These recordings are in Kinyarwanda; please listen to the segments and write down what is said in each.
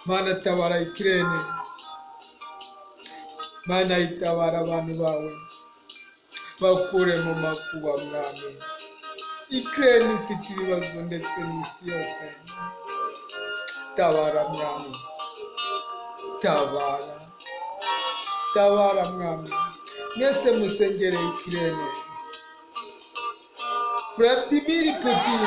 Mana tabara Ukraine, Mana itabara abantu bawe bakure mu makuba mwami. Ukraine ifite ibibazo ndetse n'isi yose, tabara mwami, tabara, tabara mwami. Mwese musengere Ukraine. Vladimir Putin,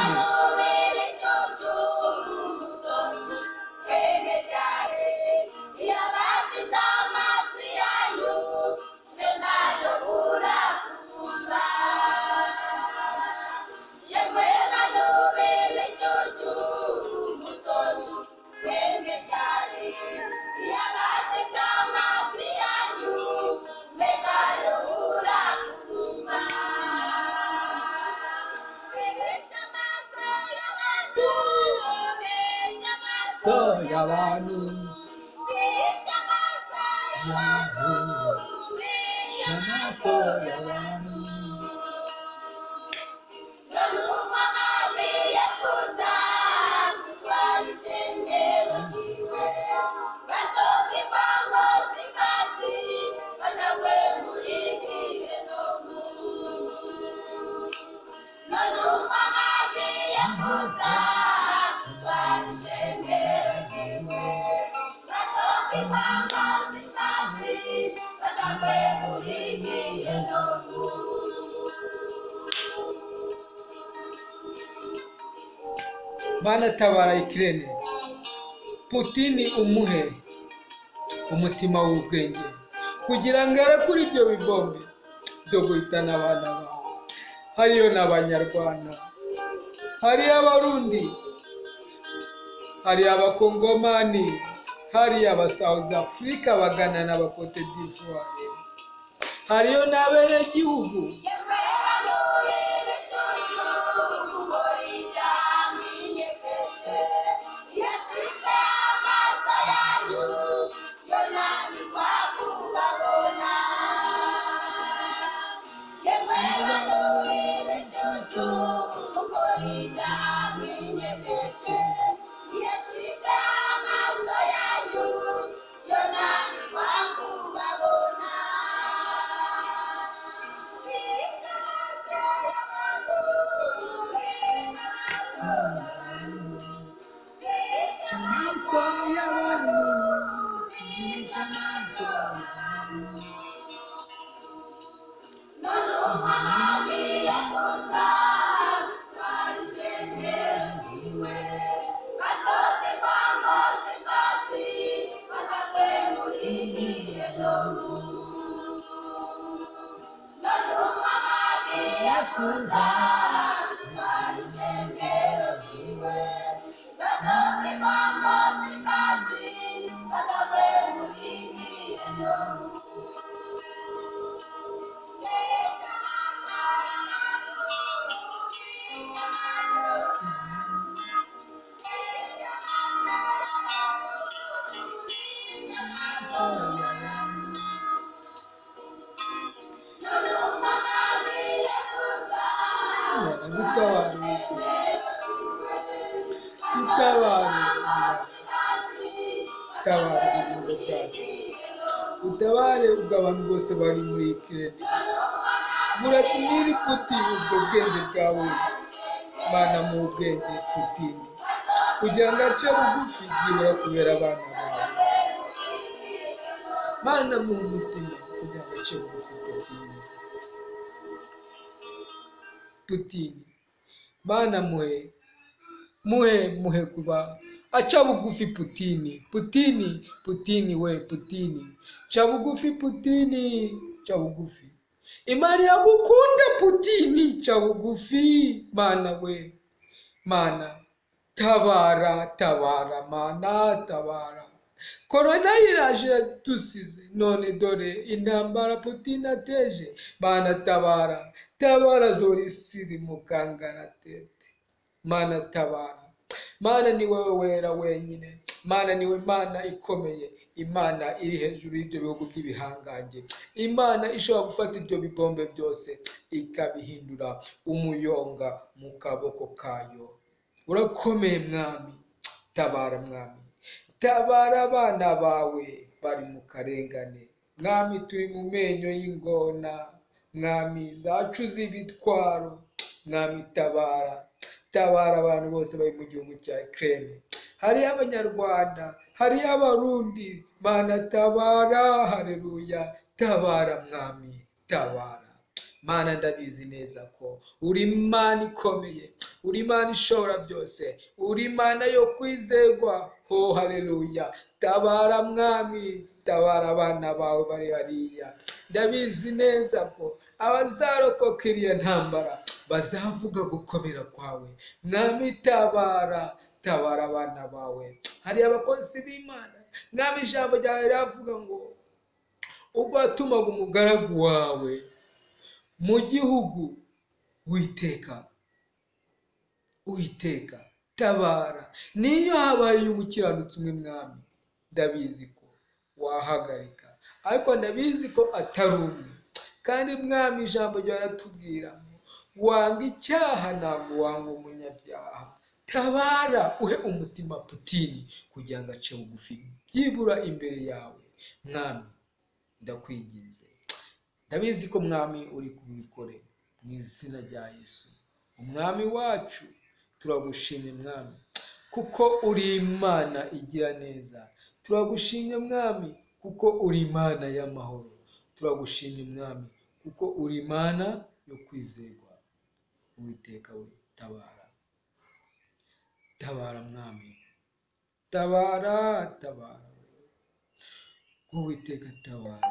Soyabanu, Shama Soyabanu. Mana tabara Ukraine. Putin umuhe umutima w'ubwenge kugira ngo ere kuri ibyo bibombe byo guhitana abana bawe. Hariyo n'abanyarwanda, hari abarundi, hari abakongomani, hari aba South Africa bagana n'aba Cote d'Ivoire, hariyo n'abenegihugu. Utabare ubw'abantu bose bari muri Ukraine. Vladimir Putin, ubwo bwenge bwawe Mana mu bwenge Putin, kugira ngo ace bugufi byibura kubera abana bawe. Mana mu mutima kugira ngo ace bugufi Putin. Mana muhe kuba aca bugufi Putin we Putin, ca bugufi Putin, ca bugufi. Imana yagukunda Putin, ca bugufi Mana we. Mana tabara, Mana tabara. Corona iraje tusize, none dore intambara Putin ateje. Mana tabara, dore isi iri mu kangaratete. Mana tabara. Mana ni wowe wera wenyine, Mana niwe Mana ikomeye, Imana iri hejuru y'ibyo bihugu by'ibihangange, Imana ishobora gufata ibyo bibombe byose ikabihindura umuyonga mu kaboko kayo. Urakomeye mwami, tabara mwami, tabara abana bawe bari mu karengane. Mwami, turi mu menyo y'ingona, mwami, zacu z'ibitwaro. Mwami, tabara abantu bose bari mu gihugu cya Ukraine. Hariyo abanyarwanda, hariyo abarundi. Mana, tabara. Haleluya, tabara mwami, tabara. Mana, ndabizi neza ko uri Imana ikomeye, uri Imana ishobora byose, uri Imana yo kwizerwa. Oh haleluya, tabara mwami, tabara abana bawe bari hariya. Ndabizi neza ko abazarokoka iriya ntambara bazavuga gukomera kwawe. Mwami, tabara abana bawe. Hari abakozi b'Imana, mwami, ijambo ryawe riravuga ngo ubwo watumaga umugaragu wawe mu gihugu, Uwiteka tabara. Niyo habaye umukiranutsi umwe mwami, ndabizi ko wahagarika, ariko ndabizi ko atari umwe. Kandi mwami, ijambo ryawe riratubwira wanga icyaha ntabwo wanga umunyabyaha. Tabara, uhe umutima Putini kugira ngo ace bugufi byibura imbere yawe. Mwami, ndakwinginze, ndabizi ko mwami uri kubikore mu izina rya Yesu umwami wacu. Turagushimye mwami, kuko uri Imana igira neza. Turagushimye mwami, kuko uri Imana y'amahoro. Turagushimye mwami, kuko uri Imana yo kwizerwa. Uwiteka we, tabara mwami, tabara. Uwiteka tabara.